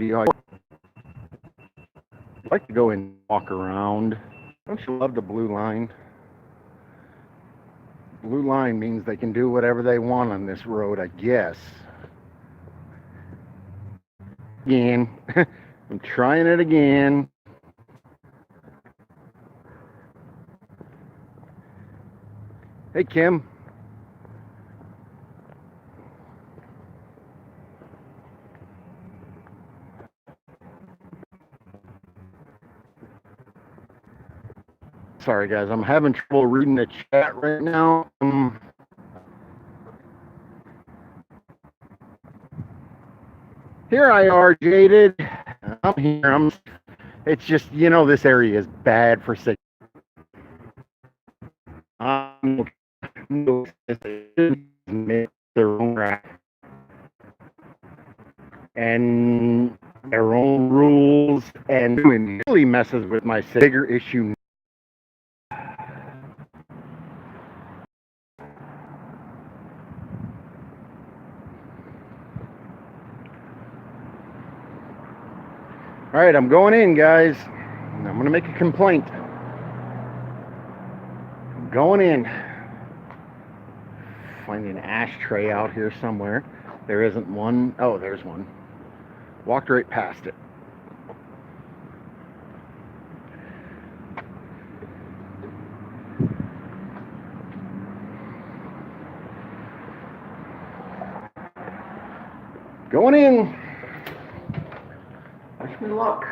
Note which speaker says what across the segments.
Speaker 1: video. I'd like to go and walk around. Don't you love the blue line? Blue line means they can do whatever they want on this road, I guess. Again, I'm trying it again. Hey, Kim. Sorry, guys. I'm having trouble reading the chat right now. Here I are, Jaded. I'm here. It's just, this area is bad for sick. Their own track and their own rules, and it really messes with my bigger issue. All right, I'm going in, guys. I'm going to make a complaint. I'm going in. Find an ashtray out here somewhere. There isn't one. Oh, there's one. Walked right past it. Going in. Wish me luck.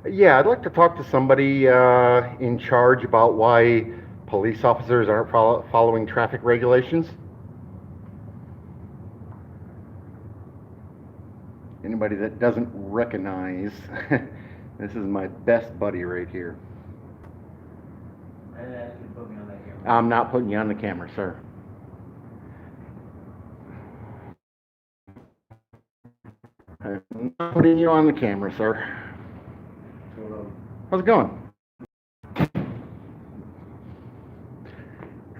Speaker 1: Yeah, I'd like to talk to somebody in charge about why police officers aren't following traffic regulations. Anybody that doesn't recognize, this is my best buddy right here. I'm not putting you on the camera, sir. I'm not putting you on the camera, sir. How's it going?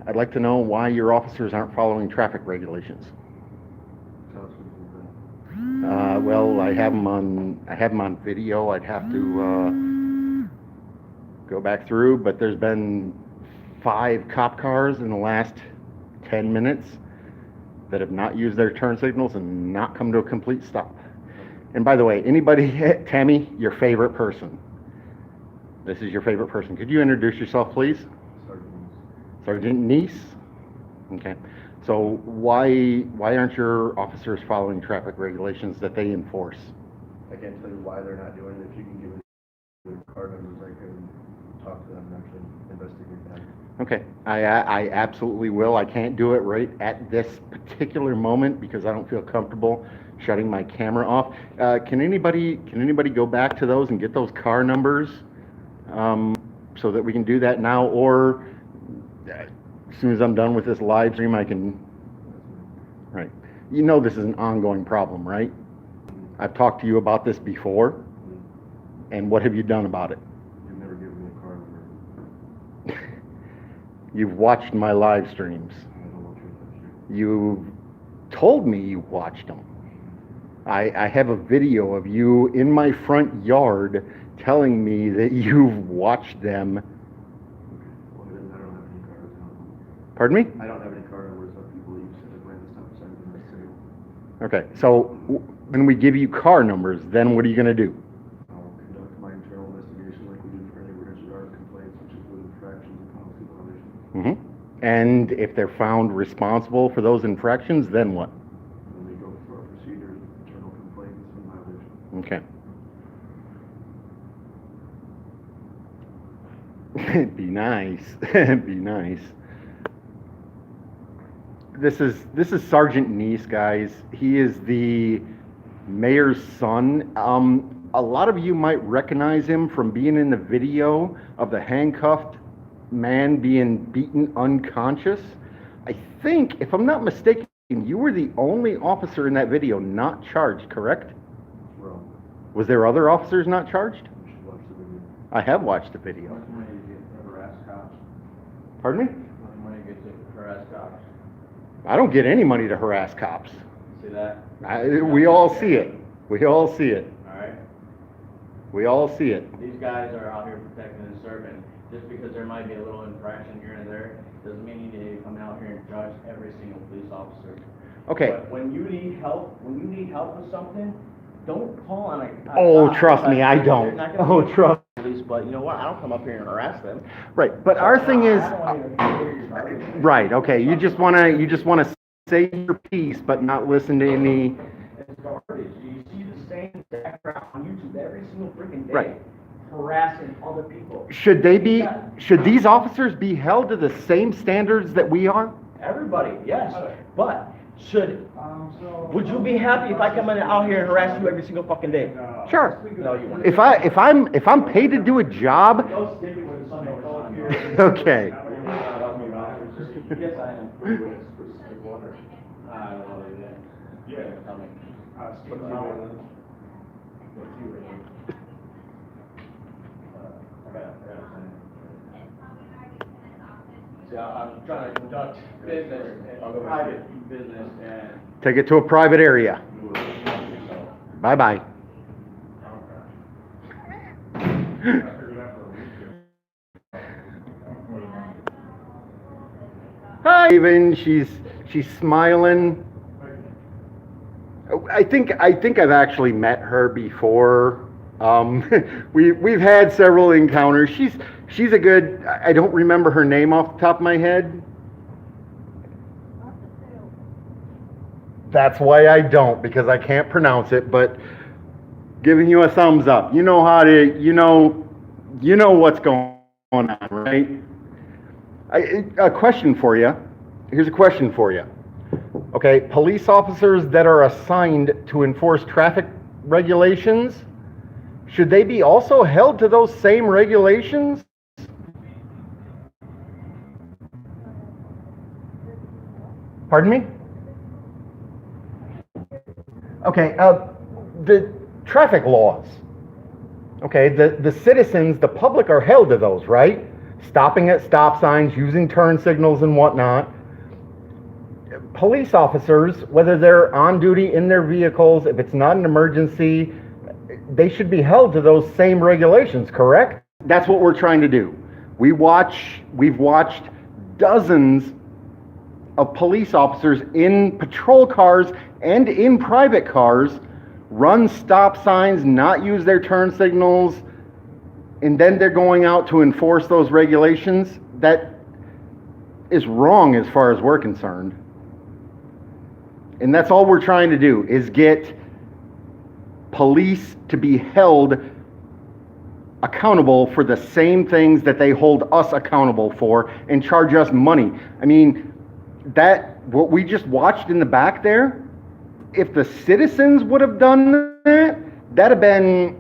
Speaker 1: I'd like to know why your officers aren't following traffic regulations. Well, I have them on video. I'd have to go back through, but there's been 5 cop cars in the last 10 minutes that have not used their turn signals and not come to a complete stop. And by the way, anybody, Tammy, your favorite person. This is your favorite person. Could you introduce yourself, please? Sergeant Neese. Okay. So why aren't your officers following traffic regulations that they enforce?
Speaker 2: I can't tell you why they're not doing it. If you can give me the car numbers, I can talk to them and actually investigate that.
Speaker 1: Okay. I absolutely will. I can't do it right at this particular moment because I don't feel comfortable shutting my camera off. Can anybody go back to those and get those car numbers so that we can do that now, or as soon as I'm done with this live stream, I can. Right. You know this is an ongoing problem, right? I've talked to you about this before, and what have you done about it?
Speaker 2: You've never given me a car number.
Speaker 1: You've watched my live streams.
Speaker 2: I don't want you.
Speaker 1: You told me you watched them. I have a video of you in my front yard telling me that you've watched them.
Speaker 2: Well, then I don't have any cars now.
Speaker 1: Pardon me?
Speaker 2: I don't have any car numbers of people you said that ran the stop signs in this city.
Speaker 1: Okay, so when we give you car numbers, then what are you going to do?
Speaker 2: I'll conduct my internal investigation like we do for any registrar complaints, which include infractions and policy violations.
Speaker 1: And if they're found responsible for those infractions, then what?
Speaker 2: Then we go through our procedures, internal complaints and violations.
Speaker 1: Okay. Be nice. Be nice. This is Sergeant Neese, guys. He is the mayor's son. A lot of you might recognize him from being in the video of the handcuffed man being beaten unconscious. I think, if I'm not mistaken, you were the only officer in that video not charged, correct?
Speaker 2: Well,
Speaker 1: Was there other officers not charged?
Speaker 2: you should watch the video.
Speaker 1: I have watched the video.
Speaker 2: How much money do you get to harass cops?
Speaker 1: Pardon me?
Speaker 2: How much money do you get to harass cops?
Speaker 1: I don't get any money to harass cops.
Speaker 2: See that?
Speaker 1: We all see it. We all see it.
Speaker 2: Alright?
Speaker 1: We all see it.
Speaker 2: These guys are out here protecting and serving. Just because there might be a little infraction here and there, doesn't mean you need to come out here and judge every single police officer.
Speaker 1: Okay.
Speaker 2: But when you need help with something, don't call on a
Speaker 1: Oh,
Speaker 2: cop
Speaker 1: trust me,
Speaker 2: because
Speaker 1: I
Speaker 2: they're
Speaker 1: don't.
Speaker 2: not gonna
Speaker 1: Oh,
Speaker 2: be
Speaker 1: trust.
Speaker 2: police, but you know what? I don't come up here and harass them.
Speaker 1: Right, but our thing is,
Speaker 2: I don't want you to hear your garbage.
Speaker 1: right, okay, you just wanna say your piece, but not listen to any,
Speaker 2: It's garbage. You see the same background on YouTube every single freaking day.
Speaker 1: Right.
Speaker 2: Harassing other people.
Speaker 1: should these officers be held to the same standards that we are?
Speaker 2: Everybody, yes. But would you be happy if I come in out here and harass you every single fucking day?
Speaker 1: Sure.
Speaker 2: No, you wouldn't.
Speaker 1: If I'm paid to do a job,
Speaker 2: Go stick it with the sun over sun.
Speaker 1: okay.
Speaker 2: Yes, I am. I don't know that. Yeah. Tell me. See, I'm trying to conduct business, private business, and
Speaker 1: Take it to a private area. Bye-bye. Hi, even she's smiling. I think I've actually met her before. We've had several encounters. She's a good. I don't remember her name off the top of my head. That's why I don't, because I can't pronounce it. But giving you a thumbs up. You know how to. You know what's going on, right? A question for you. Here's a question for you. Okay, police officers that are assigned to enforce traffic regulations, should they be also held to those same regulations? Pardon me? Okay, the traffic laws. Okay, the citizens, the public are held to those, right? Stopping at stop signs, using turn signals and whatnot. Police officers, whether they're on duty in their vehicles, if it's not an emergency, they should be held to those same regulations, correct? That's what we're trying to do. We've watched dozens of police officers in patrol cars and in private cars run stop signs, not use their turn signals, and then they're going out to enforce those regulations. That is wrong as far as we're concerned. And that's all we're trying to do, is get police to be held accountable for the same things that they hold us accountable for and charge us money. I mean, what we just watched in the back there, if the citizens would have done that, that'd have been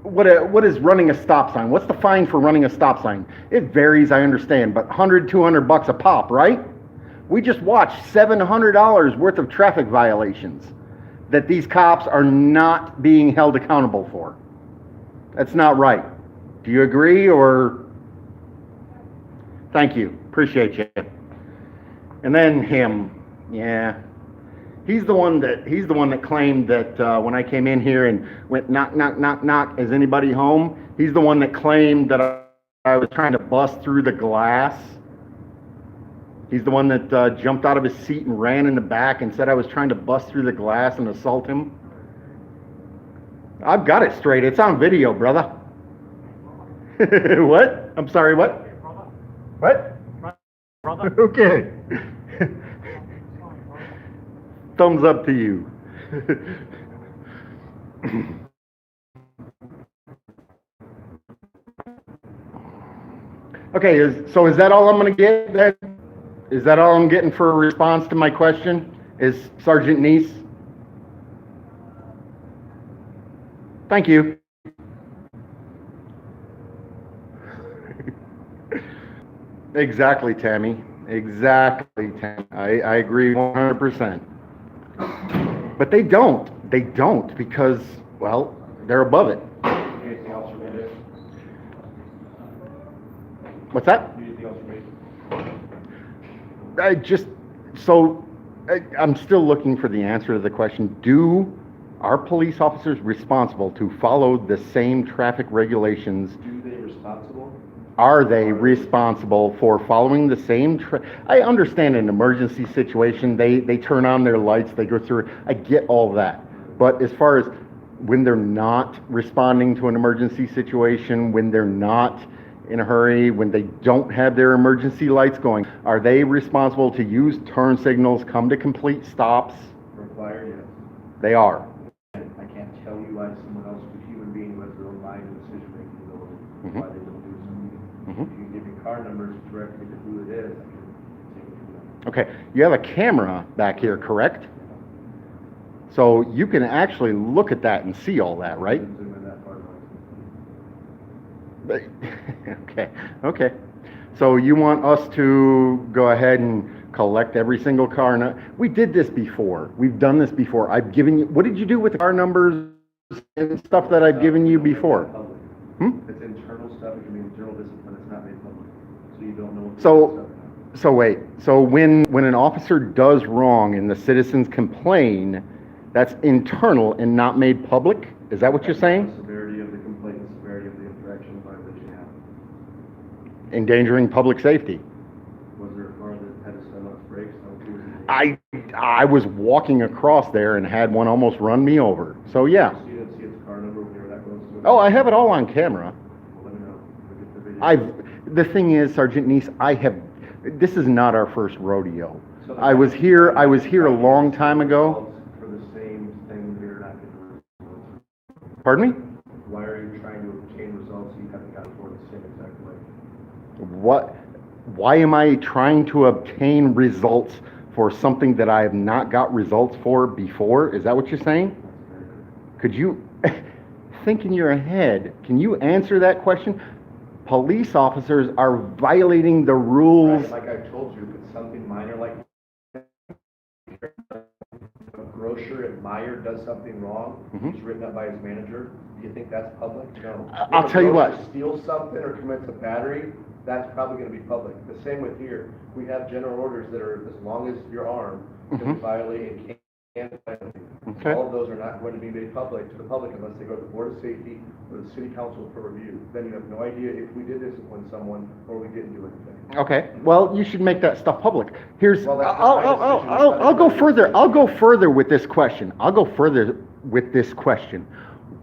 Speaker 1: what is running a stop sign? What's the fine for running a stop sign? It varies, I understand, but $100, $200 a pop, right? We just watched $700 worth of traffic violations that these cops are not being held accountable for. That's not right. Do you agree, or? Thank you. Appreciate you. And then him. Yeah. He's the one that claimed that when I came in here and went knock, knock, knock, knock, is anybody home? He's the one that claimed that I was trying to bust through the glass. He's the one that jumped out of his seat and ran in the back and said I was trying to bust through the glass and assault him. I've got it straight. It's on video, brother. What? I'm sorry, what? What? Brother. Okay. Thumbs up to you. Okay, so is that all I'm going to get then? Is that all I'm getting for a response to my question? Is Sergeant Neese? Thank you. Exactly, Tammy. Exactly, Tammy. I agree 100%. But they don't. They don't because, well, they're above it.
Speaker 2: Anything else you can do?
Speaker 1: What's that?
Speaker 3: Anything else for me?
Speaker 1: I'm still looking for the answer to the question. Are police officers responsible to follow the same traffic regulations?
Speaker 3: Do they responsible?
Speaker 1: Are they responsible for following the same I understand an emergency situation, they turn on their lights, they go through, I get all that. But as far as when they're not responding to an emergency situation, when they're not in a hurry, when they don't have their emergency lights going, are they responsible to use turn signals, come to complete stops?
Speaker 3: Required, yes.
Speaker 1: They are.
Speaker 3: I can't tell you why someone else, a human being who has their own mind and decision-making ability, why they don't do something. If you can give me car numbers directly to who it is, I can take it from them.
Speaker 1: Okay, you have a camera back here, correct? So you can actually look at that and see all that, right?
Speaker 3: Zoom in that part of
Speaker 1: Okay. So you want us to go ahead and collect every single car? We did this before. We've done this before. I've given you, what did you do with the car numbers and stuff that I've given you before?
Speaker 3: It's internal stuff, it can be internal discipline, it's not made public. So you don't know what
Speaker 1: So wait, so when an officer does wrong and the citizens complain, that's internal and not made public? Is that what you're saying?
Speaker 3: The severity of the complaint, the severity of the infraction violation happened.
Speaker 1: Endangering public safety.
Speaker 3: Was there a car that had to slam on its brakes?
Speaker 1: I was walking across there and had one almost run me over. So yeah.
Speaker 3: So you didn't see its car number when you were that close to it?
Speaker 1: Oh, I have it all on camera.
Speaker 3: Well, let me know. Look at the video.
Speaker 1: The thing is, Sergeant Neese, this is not our first rodeo.
Speaker 3: So
Speaker 1: I was here a long time ago.
Speaker 3: For the same thing that you're not getting results.
Speaker 1: Pardon me?
Speaker 3: Why are you trying to obtain results you haven't gotten for the same exact way?
Speaker 1: Why am I trying to obtain results for something that I have not got results for before? Is that what you're saying? Could you think in your head, can you answer that question? Police officers are violating the rules.
Speaker 3: Right, like I told you, if it's something minor like a grocer at Meyer does something wrong, he's written up by his manager, do you think that's public? No.
Speaker 1: I'll tell you what.
Speaker 3: If a grocer steals something or commits a battery, that's probably going to be public. The same with here. We have general orders that are as long as your arm can violate and can't violate.
Speaker 1: Okay.
Speaker 3: All of those are not going to be made public to the public unless they go to the Board of Safety or the City Council for review. Then you have no idea if we did discipline someone or we didn't do anything.
Speaker 1: Okay, well, you should make that stuff public. Here's,
Speaker 3: Well, that's not my decision.
Speaker 1: I'll go further. I'll go further with this question.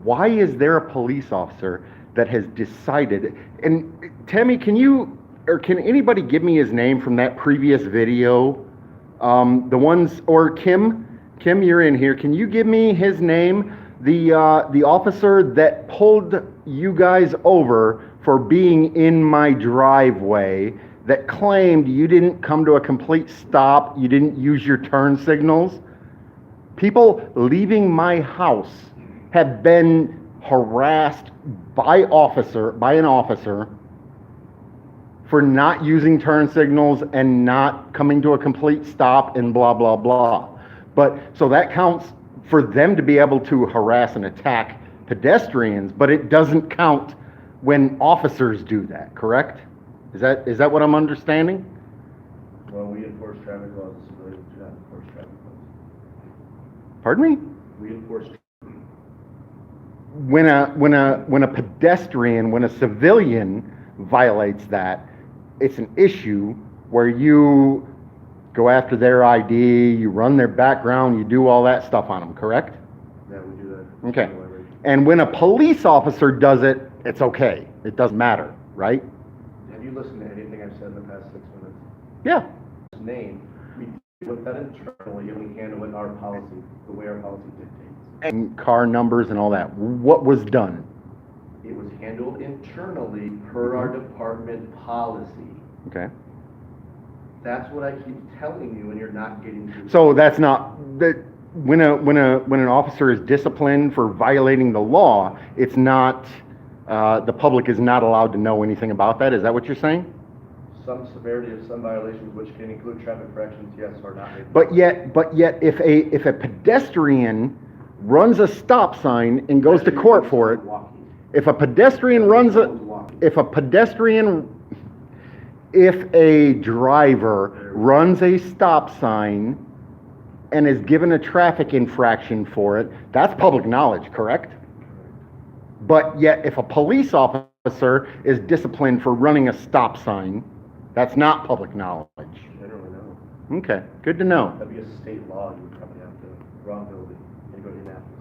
Speaker 1: Why is there a police officer that has decided, and Tammy, can anybody give me his name from that previous video? The ones, or Kim, you're in here. Can you give me his name? The officer that pulled you guys over for being in my driveway, that claimed you didn't come to a complete stop, you didn't use your turn signals. People leaving my house have been harassed by an officer for not using turn signals and not coming to a complete stop and blah, blah, blah. But, so that counts for them to be able to harass and attack pedestrians, but it doesn't count when officers do that, correct? Is that what I'm understanding?
Speaker 3: Well, we enforce traffic laws, civilians do not enforce traffic laws.
Speaker 1: Pardon me?
Speaker 3: We enforce.
Speaker 1: When a pedestrian, when a civilian violates that, it's an issue where you go after their ID, you run their background, you do all that stuff on them, correct?
Speaker 3: Yeah, we do that.
Speaker 1: Okay. And when a police officer does it, it's okay. It doesn't matter, right?
Speaker 3: Have you listened to anything I've said in the past 6 minutes?
Speaker 1: Yeah.
Speaker 3: His name, we deal with that internally and we handle it in our policy, the way our policy dictates.
Speaker 1: And car numbers and all that. What was done?
Speaker 3: It was handled internally per our department policy.
Speaker 1: Okay.
Speaker 3: That's what I keep telling you and you're not getting to.
Speaker 1: So that's not that when an officer is disciplined for violating the law, it's not the public is not allowed to know anything about that. Is that what you're saying?
Speaker 3: Some severity of some violations, which can include traffic infractions, yes, are not made.
Speaker 1: But yet if a pedestrian runs a stop sign and goes to court for it, if a pedestrian if a driver runs a stop sign and is given a traffic infraction for it, that's public knowledge, correct? But yet, if a police officer is disciplined for running a stop sign, that's not public knowledge.
Speaker 3: Generally, no.
Speaker 1: Okay, good to know.
Speaker 3: That'd be a state law, you would probably have to, wrong building, and go to Indianapolis.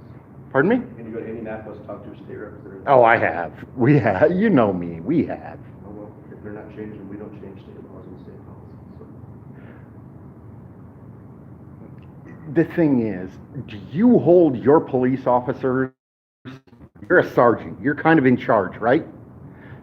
Speaker 1: Pardon me?
Speaker 3: And you go to Indianapolis, talk to a state representative.
Speaker 1: Oh, I have. We have. You know me. We have.
Speaker 3: Oh, well, if they're not changing, we don't change state laws and state policies, so.
Speaker 1: The thing is, do you hold your police officers? You're a sergeant. You're kind of in charge, right?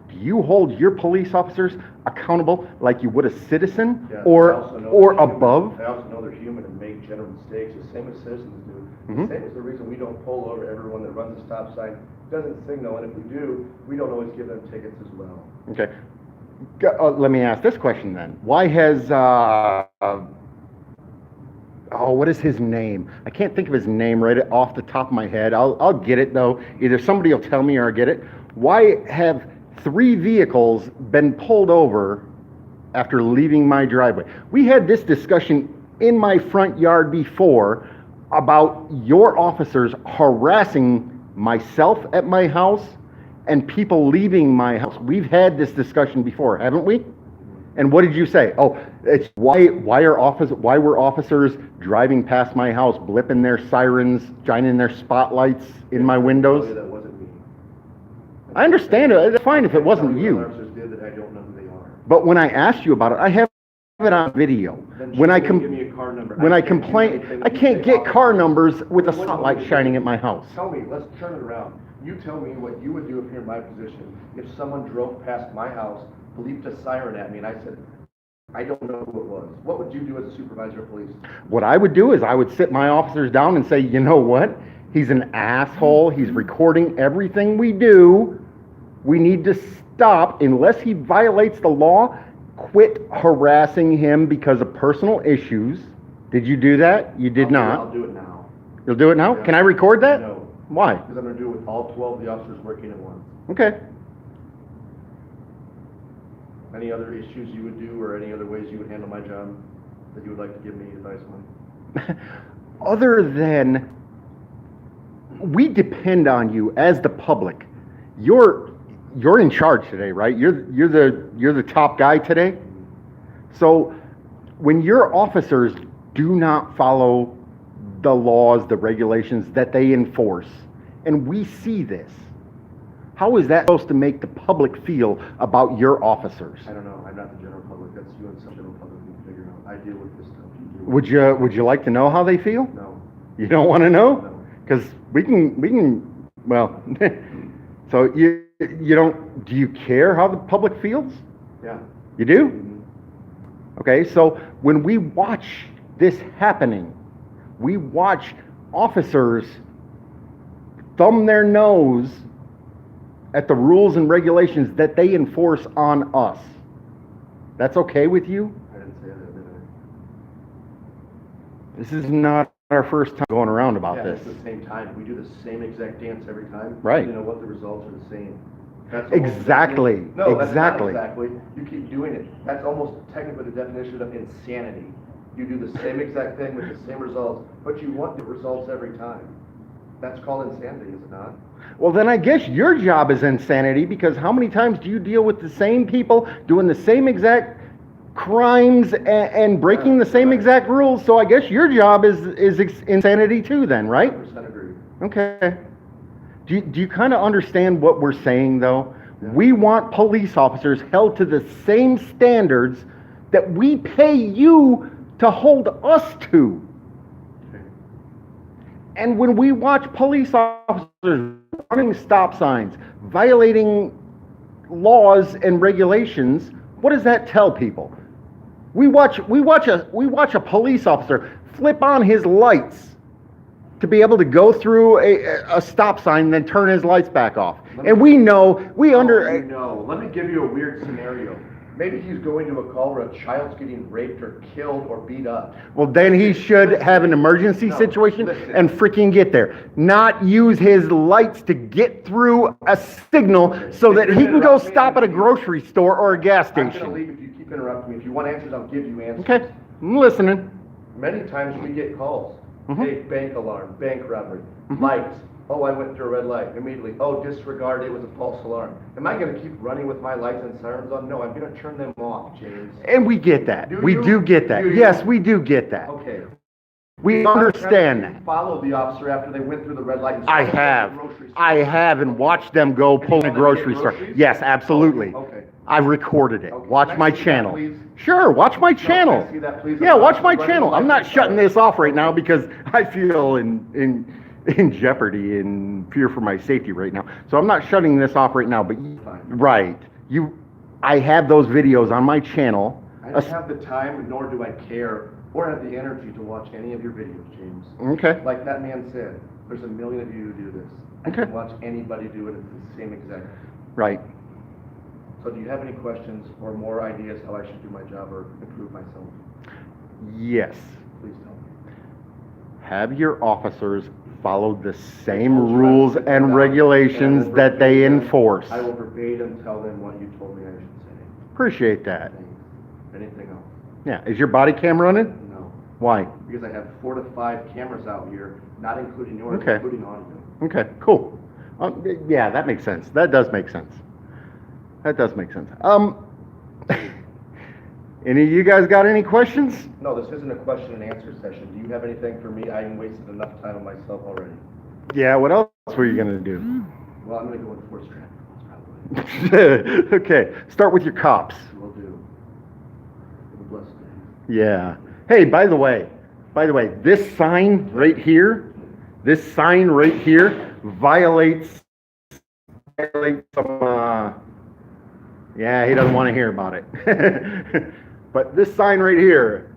Speaker 1: Do you hold your police officers accountable like you would a citizen,
Speaker 3: Yeah,
Speaker 1: or
Speaker 3: I also know they're human.
Speaker 1: above?
Speaker 3: I also know they're human and make general mistakes, the same as citizens do.
Speaker 1: Mhm.
Speaker 3: The same as the reason we don't pull over everyone that runs a stop sign, doesn't signal, and if we do, we don't always give them tickets as well.
Speaker 1: Okay. Let me ask this question then. Why has, what is his name? I can't think of his name right off the top of my head. I'll get it though. Either somebody will tell me or I get it. Why have 3 vehicles been pulled over after leaving my driveway? We had this discussion in my front yard before about your officers harassing myself at my house and people leaving my house. We've had this discussion before, haven't we? And what did you say? Oh, it's why were officers driving past my house, blipping their sirens, shining their spotlights in my windows?
Speaker 3: That wasn't me.
Speaker 1: I understand it. It's fine if it wasn't you.
Speaker 3: Officers did that, I don't know who they are.
Speaker 1: But when I asked you about it, I have it on video.
Speaker 3: Then
Speaker 1: When I
Speaker 3: give me a car number.
Speaker 1: when I
Speaker 3: can't do
Speaker 1: complain,
Speaker 3: anything
Speaker 1: I
Speaker 3: that you
Speaker 1: can't
Speaker 3: say,
Speaker 1: get
Speaker 3: officer.
Speaker 1: car numbers with a
Speaker 3: What-
Speaker 1: spotlight shining at my house.
Speaker 3: Tell me, let's turn it around. You tell me what you would do if you're in my position. If someone drove past my house, bleeped a siren at me, and I said, I don't know who it was. What would you do as a supervisor of police?
Speaker 1: What I would do is I would sit my officers down and say, you know what? He's an asshole. He's recording everything we do. We need to stop, unless he violates the law, quit harassing him because of personal issues. Did you do that? You did
Speaker 3: I'll
Speaker 1: not.
Speaker 3: do it now.
Speaker 1: You'll do it now?
Speaker 3: Yeah.
Speaker 1: Can I record that?
Speaker 3: No,
Speaker 1: Why?
Speaker 3: because I'm gonna do it with all 12 of the officers working at once.
Speaker 1: Okay.
Speaker 3: Any other issues you would do, or any other ways you would handle my job that you would like to give me advice on?
Speaker 1: Other than, we depend on you as the public. You're in charge today, right? You're the top guy today. So when your officers do not follow the laws, the regulations that they enforce, and we see this, how is that supposed to make the public feel about your officers?
Speaker 3: I don't know, I'm not the general public, that's you and some general public need to figure out. I deal with this stuff, you deal with
Speaker 1: Would you like to know how they feel?
Speaker 3: No,
Speaker 1: You don't want to know?
Speaker 3: no.
Speaker 1: Because we can, well, so you don't, do you care how the public feels?
Speaker 3: Yeah.
Speaker 1: You do?
Speaker 3: Mhm.
Speaker 1: Okay, so when we watch this happening, we watch officers thumb their nose at the rules and regulations that they enforce on us. That's okay with you?
Speaker 3: I didn't say that, did I?
Speaker 1: This is not our first time going around about
Speaker 3: Yeah,
Speaker 1: this.
Speaker 3: it's the same time, we do the same exact dance every time.
Speaker 1: Right.
Speaker 3: You know what, the results are the same. That's almost
Speaker 1: Exactly,
Speaker 3: technically- No, that's not
Speaker 1: exactly.
Speaker 3: exactly. You keep doing it. That's almost technically the definition of insanity. You do the same exact thing with the same results, but you want the results every time. That's called insanity, is it not?
Speaker 1: Well, then I guess your job is insanity, because how many times do you deal with the same people doing the same exact crimes and breaking the same exact rules? So I guess your job is insanity too then, right?
Speaker 3: 100% agree.
Speaker 1: Okay. Do you kind of understand what we're saying though?
Speaker 3: Yeah.
Speaker 1: We want police officers held to the same standards that we pay you to hold us to.
Speaker 3: Okay.
Speaker 1: And when we watch police officers running stop signs, violating laws and regulations, what does that tell people? We watch a police officer flip on his lights to be able to go through a stop sign and then turn his lights back off. And we know,
Speaker 3: No, let me give you a weird scenario. Maybe he's going to a call where a child's getting raped or killed or beat up.
Speaker 1: well, then he should have an emergency
Speaker 3: No,
Speaker 1: situation
Speaker 3: listen.
Speaker 1: and freaking get there. Not use his lights to get through a signal so that he can go stop at a grocery store or a gas
Speaker 3: I'm gonna
Speaker 1: station.
Speaker 3: leave if you keep interrupt me. If you want answers, I'll give you answers.
Speaker 1: Okay, I'm listening.
Speaker 3: Many times we get calls.
Speaker 1: Mhm.
Speaker 3: Hey, bank alarm, bank robbery,
Speaker 1: Mhm.
Speaker 3: lights. Oh, I went through a red light immediately. Oh, disregard, it was a false alarm. Am I gonna keep running with my lights and sirens on? No, I'm gonna turn them off, James.
Speaker 1: And we get that.
Speaker 3: Do
Speaker 1: We
Speaker 3: you?
Speaker 1: do get that.
Speaker 3: Do you?
Speaker 1: Yes, we do get that.
Speaker 3: Okay.
Speaker 1: We understand that.
Speaker 3: Follow the officer after they went through the red light. And
Speaker 1: I
Speaker 3: started
Speaker 1: have.
Speaker 3: at the grocery store.
Speaker 1: I have, and watched them go pull in a grocery store. Yes, absolutely.
Speaker 3: Okay.
Speaker 1: I've recorded it.
Speaker 3: Okay.
Speaker 1: Watch
Speaker 3: Can I
Speaker 1: my
Speaker 3: see that,
Speaker 1: channel.
Speaker 3: please?
Speaker 1: Sure, watch my
Speaker 3: can I
Speaker 1: channel.
Speaker 3: see that, please?
Speaker 1: Yeah, watch my
Speaker 3: Running
Speaker 1: channel. I'm not
Speaker 3: lights.
Speaker 1: shutting this off right now because I feel in jeopardy and fear for my safety right now. So I'm not shutting this off right now. But
Speaker 3: Fine.
Speaker 1: right, I have those videos on my channel.
Speaker 3: I don't have the time, nor do I care, or have the energy to watch any of your videos, James.
Speaker 1: Okay.
Speaker 3: Like that man said, there's a million of you who do this. I
Speaker 1: Okay.
Speaker 3: can watch anybody do it at the same exact.
Speaker 1: Right.
Speaker 3: So do you have any questions or more ideas how I should do my job or improve myself?
Speaker 1: Yes.
Speaker 3: Please tell me.
Speaker 1: Have your officers follow the same
Speaker 3: told you I
Speaker 1: rules
Speaker 3: would sit
Speaker 1: and
Speaker 3: down
Speaker 1: regulations
Speaker 3: and
Speaker 1: that they
Speaker 3: verbatim-
Speaker 1: enforce.
Speaker 3: I will verbatim tell them what you told me I should say.
Speaker 1: Appreciate that.
Speaker 3: Thanks. Anything else?
Speaker 1: Yeah. Is your body cam running?
Speaker 3: No.
Speaker 1: Why?
Speaker 3: Because I have 4 to 5 cameras out here, not including yours,
Speaker 1: Okay.
Speaker 3: including audio.
Speaker 1: Okay, cool. Yeah, that makes sense. That does make sense. That does make sense. Any of you guys got any questions?
Speaker 3: No, this isn't a question and answer session. Do you have anything for me? I wasted enough time on myself already.
Speaker 1: Yeah, what else were you gonna do?
Speaker 3: Well, I'm gonna go enforce traffic laws, probably.
Speaker 1: Okay, start with your cops.
Speaker 3: Will do. Have a blessed day.
Speaker 1: Yeah. Hey, by the way, this sign right here violates some, yeah, he doesn't want to hear about it. But this sign right here,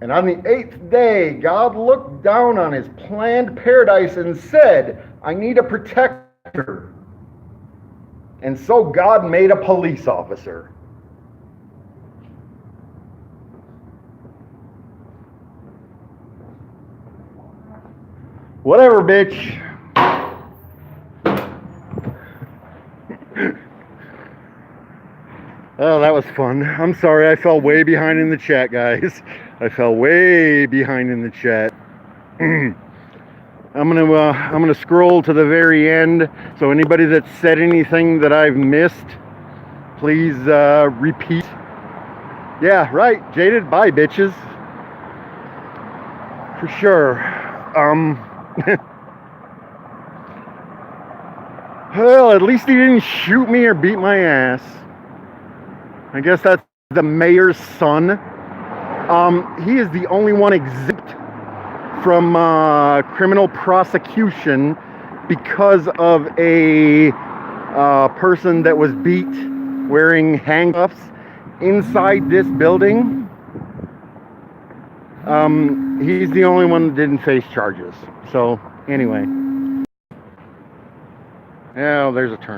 Speaker 1: and on the 8th day, God looked down on his planned paradise and said, I need a protector. And so God made a police officer. Whatever, bitch. Oh, that was fun. I'm sorry, I fell way behind in the chat, guys. I fell way behind in the chat. I'm gonna scroll to the very end. So anybody that said anything that I've missed, please repeat. Yeah, right. Jaded. Bye, bitches. For sure. Well, at least he didn't shoot me or beat my ass. I guess that's the mayor's son. He is the only one exempt from criminal prosecution because of a person that was beat wearing handcuffs inside this building. He's the only one that didn't face charges. So anyway, yeah, there's a turn.